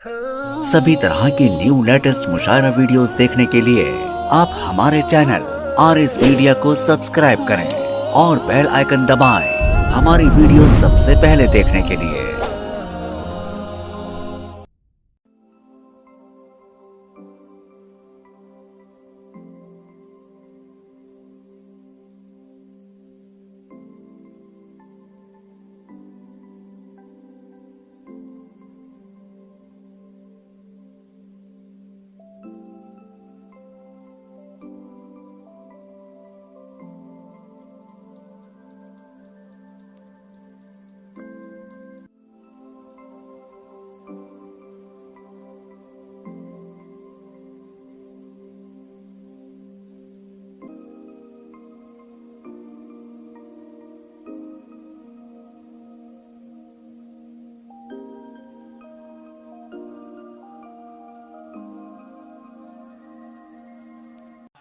सभी तरह की न्यू लेटेस्ट मुशायरा वीडियोस देखने के लिए आप हमारे चैनल RS मीडिया को सब्सक्राइब करें और बेल आइकन दबाएं हमारी वीडियो सबसे पहले देखने के लिए।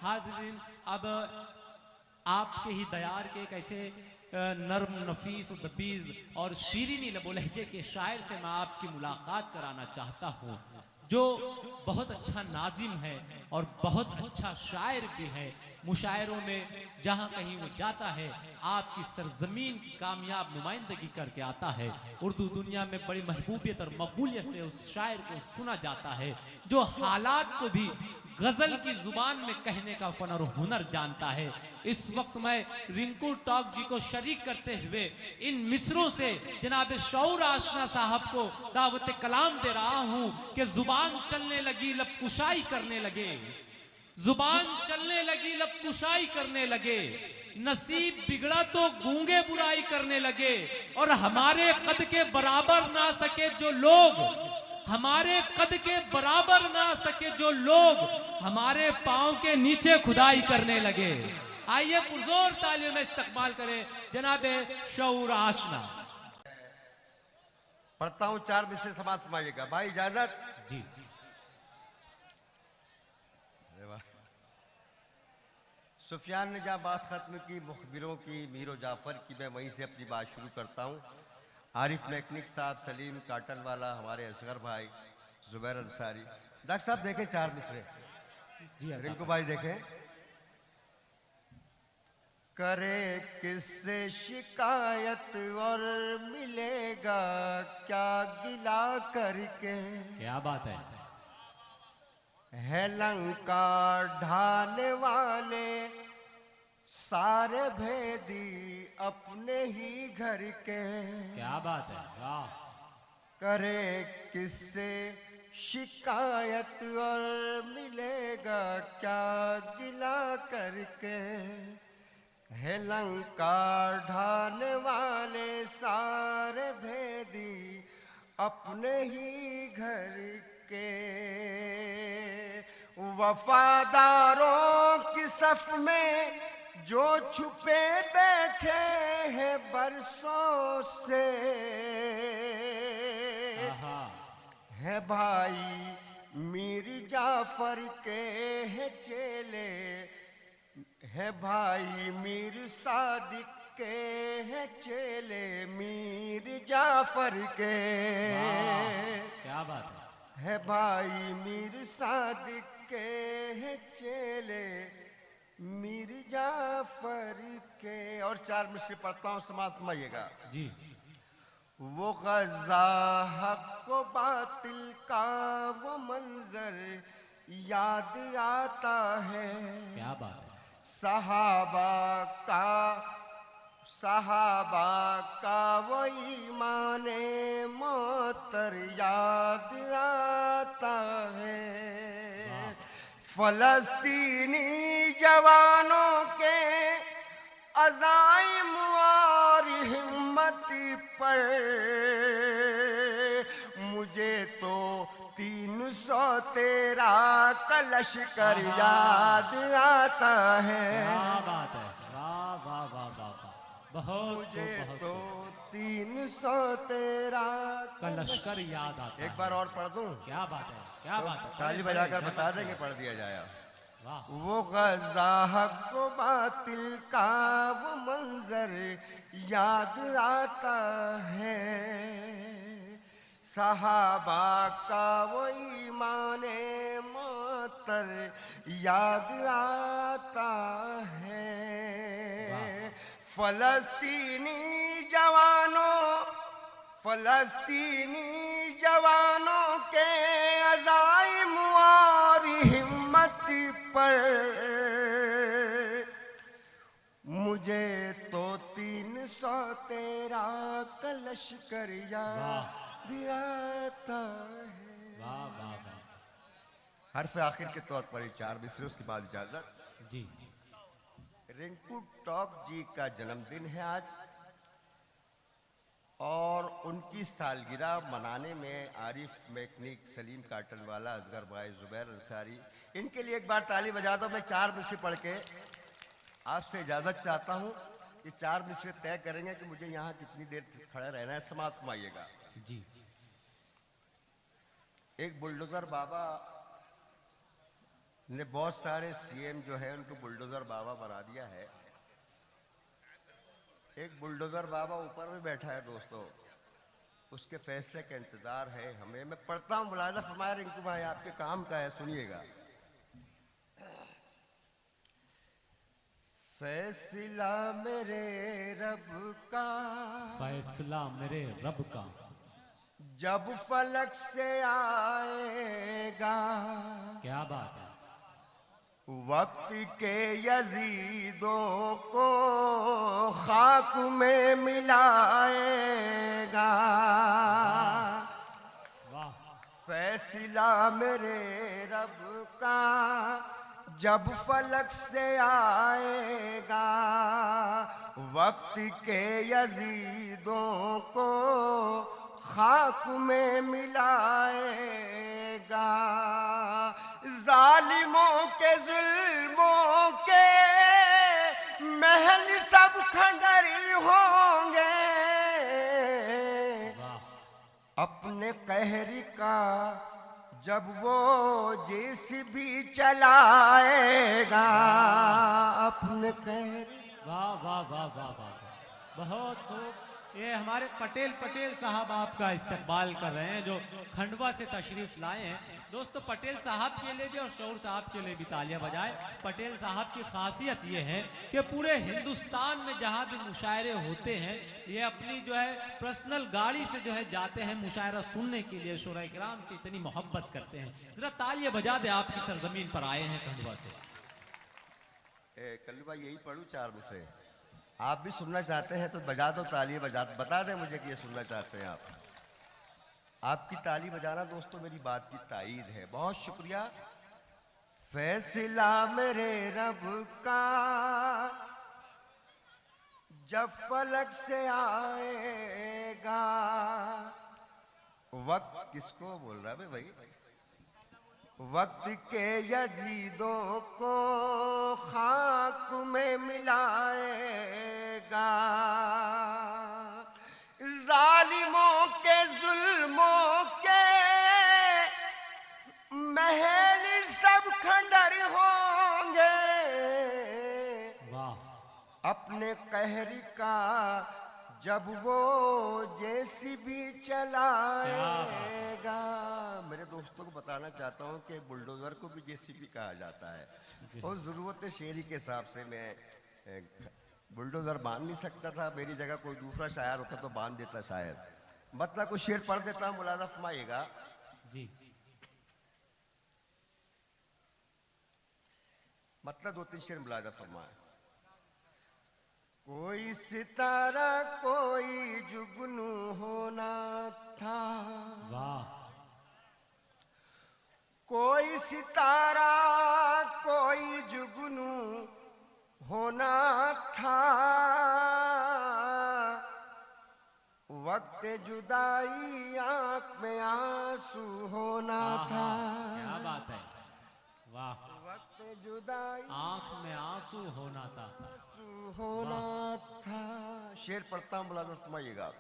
हाज़रीन, अब आपके ही दयार के एक ऐसे नर्म नफीस दबीज और शीरीनी लबो लहजे के शायर से मैं आपकी मुलाकात कराना चाहता हूँ, जो बहुत अच्छा नाजिम है और बहुत अच्छा शायर भी है। मुशायरों में जहाँ कहीं वो जाता है आपकी सरजमीन की कामयाब नुमाइंदगी करके आता है। उर्दू दुनिया में बड़ी महबूबियत और मकबूलियत से उस शायर को सुना जाता है जो हालात को भी गजल की जुबान में कहने का फन और हुनर जानता है। इस वक्त मैं रिंकू टॉक जी को शरीक करते हुए इन मिसरों से जनाब शऊर आशना साहब को दावत कलाम दे रहा हूं कि जुबान चलने लगी लब कुशाई करने लगे, जुबान चलने लगी लब कुशाई करने लगे, नसीब बिगड़ा तो गूंगे बुराई करने लगे, और हमारे कद के बराबर ना सके जो लोग, हमारे कद के बराबर ना सके जो लोग, हमारे पांव के नीचे खुदाई करने लगे। आइए पुरजोर तालियों में इस्तकबाल करें जनाब शऊर आशना। पढ़ता हूँ, 4 मिसरे समाज समाइएगा। भाई इजाजत जी। सुफियान ने जहाँ बात खत्म की मुखबिरों की, मीरो जाफर की, मैं वहीं से अपनी बात शुरू करता हूँ। आरिफ मैकनिक साहब, सलीम काटन वाला, हमारे असगर भाई जुबैर अंसारी। डॉक्टर साहब देखें 4 मिसरे, रिंकू भाई देखें। करे किससे शिकायत और मिलेगा क्या गिला करके, क्या बात है लंका ढाने वाले सारे भेदी अपने ही घर के। क्या बात है, वाह। करे किससे शिकायत और मिलेगा क्या गिला करके, है लंका ढाने वाले सारे भेदी अपने ही घर के। वफादारों की सफ में जो छुपे बैठे हैं बरसों से, है भाई मीर जाफर के है चेले, है भाई मीर सादिक के है चेले, मीर जाफर के। क्या बात है भाई मीर सादिक के है चेले, मीर जाफर के। और 4 मिसरे पढ़ता हूँ, समाज समझिएगा जी। वो गज़ा हक को बातिल का वो मंजर याद आता है, क्या बात है। सहाबा का वो ईमाने मोतर याद आता है। फलस्तीनी जवानों के अज़ाइम और हिम्मत पर मुझे तो 313 का लश्कर याद आता है। क्या बात है, वाह वाह वाह वाह, बहुत मुझे बहुत तो 313 का लश्कर याद आता है। एक बार और पढ़ दूं? क्या बात है, क्या बात है। ताली बजाकर बता देंगे, पढ़ दिया जाएगा। वाह। वो गज़ा हक को बातिल का वो मंजर याद आता है, सहाबा का वो याद आता है फलस्तीनी जवानों के अज़ाइम और हिम्मत पर मुझे तो 313 कलशकर याद आता है। वाह वाह वाह हर्फ आखिर के तौर पर 4 मिसरे, उसके बाद इजाजत। जी रिंकू टॉक जी का जन्मदिन है आज और उनकी सालगिरह मनाने में आरिफ मैकेनिक, सलीम काटनवाला, असगर भाई, जुबैर अंसारी, इनके लिए एक बार ताली बजा दो। मैं 4 मिसरे पढ़ के आपसे इजाज़त चाहता हूँ। ये 4 मिसरे तय करेंगे कि मुझे यहाँ कितनी देर खड़ा रहना है। समाज फरमाइएगा। जी एक बुलडोजर बाबा ने बहुत सारे सीएम जो है उनको बुलडोजर बाबा बना दिया है। एक बुलडोजर बाबा ऊपर में बैठा है दोस्तों, उसके फैसले का इंतजार है हमें। मैं पढ़ता हूँ, मुलाहिजा फरमाया रिंकू भाई, आपके काम का है, सुनिएगा। फैसला मेरे रब का, फैसला मेरे रब का, जब फलक से आएगा। क्या बात है। वक्त के यजीदों को खाक में मिलाएगा। वाह फैसला मेरे रब का जब फलक से आएगा। वक्त के यजीदों को खाक में मिलाएगा। जालिमों के जुल्मों के महल सब खंडरी होंगे। अपने कहरी का जब वो जेसीबी चलाएगा। अपने कहरी। वाह वाह वाह वाह वाह, बहुत खूब। ये हमारे पटेल साहब आपका इस्तकबाल कर रहे हैं जो खंडवा से तशरीफ लाए हैं। दोस्तों पटेल साहब के लिए भी और शौर साहब के लिए भी तालियां बजाएं। पटेल साहब की खासियत ये है कि पूरे हिंदुस्तान में जहां भी मुशायरे होते हैं ये अपनी जो है पर्सनल गाड़ी से जो है जाते हैं मुशायरा सुनने के लिए। शोरा इकराम से इतनी मोहब्बत करते हैं। जरा तालियां बजा दे, आपकी सरजमीन पर आए हैं खंडवा से। कल्लू भाई यही पढ़ूं 4 में से? आप भी सुनना चाहते हैं तो बजा दो तालियां, बता दें मुझे कि ये सुनना चाहते हैं आप। आपकी ताली बजाना दोस्तों मेरी बात की तायीद है। बहुत शुक्रिया। फैसला मेरे रब का जब फलक से आएगा। वक्त किसको बोल रहा है भाई? वक्त के यजीदों को खाक में मिलाएगा। जालिमों के जुल्मों के महल सब खंडर होंगे। वाह अपने कहरी का जब वो जेसीबी चलाएगा। मेरे दोस्तों को बताना चाहता हूँ कि बुलडोजर को भी जेसीबी कहा जाता है। और ज़रूरत शेरी के हिसाब से मैं बुलडोजर बांध नहीं सकता था। मेरी जगह कोई दूसरा शायर होता तो बांध देता शायद। मतलब कुछ शेर पढ़ देता हूँ, मुलाजा फरमाइएगा। जी मतलब 2-3 शेर मुलाजा फरमाए। कोई सितारा कोई जुगनू होना था। वाह। कोई सितारा कोई जुगनू होना था। वक्त जुदाई आंख में आंसू होना था। क्या बात है। वाह। वक्त जुदाई आंख में आंसू होना था। होना था। शेर पढ़ता हूँ, मुलाजा फरमाइएगा।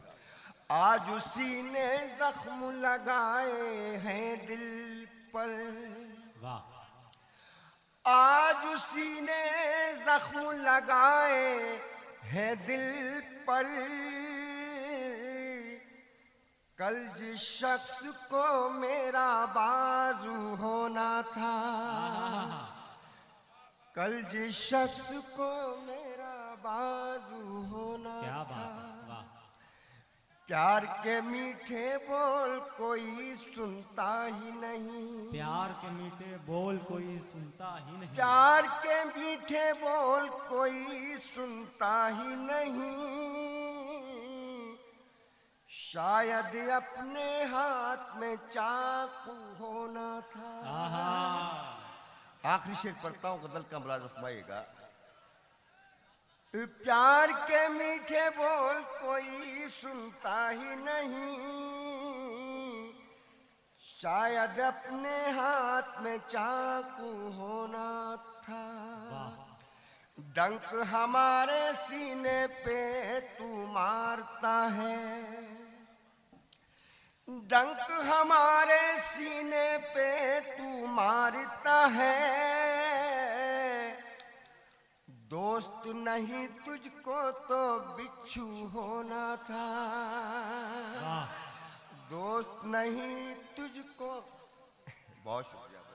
आज उसी ने जख्म लगाए हैं दिल पर। वाह। आज उसी ने जख्म लगाए हैं दिल पर। कल जिस शख्स को मेरा बाजू होना था। कल जिस शख्स को मेरा बाजू होना क्या बात था, है, वाह। प्यार के मीठे बोल कोई सुनता ही नहीं। प्यार के मीठे बोल कोई सुनता ही नहीं। प्यार के मीठे बोल कोई सुनता ही नहीं। शायद अपने हाथ में चाकू होना था। आहा, आखिरी शेर पढ़ता हूं, गजल का मुलाज़ फरमाइएगा। प्यार के मीठे बोल कोई सुनता ही नहीं। शायद अपने हाथ में चाकू होना था। डंक हमारे सीने पे तू मारता है। डंक हमारे सीने पे तू मारता है। दोस्त नहीं तुझको तो बिच्छू होना था। वाह। दोस्त नहीं तुझको। बहुत शुक्रिया।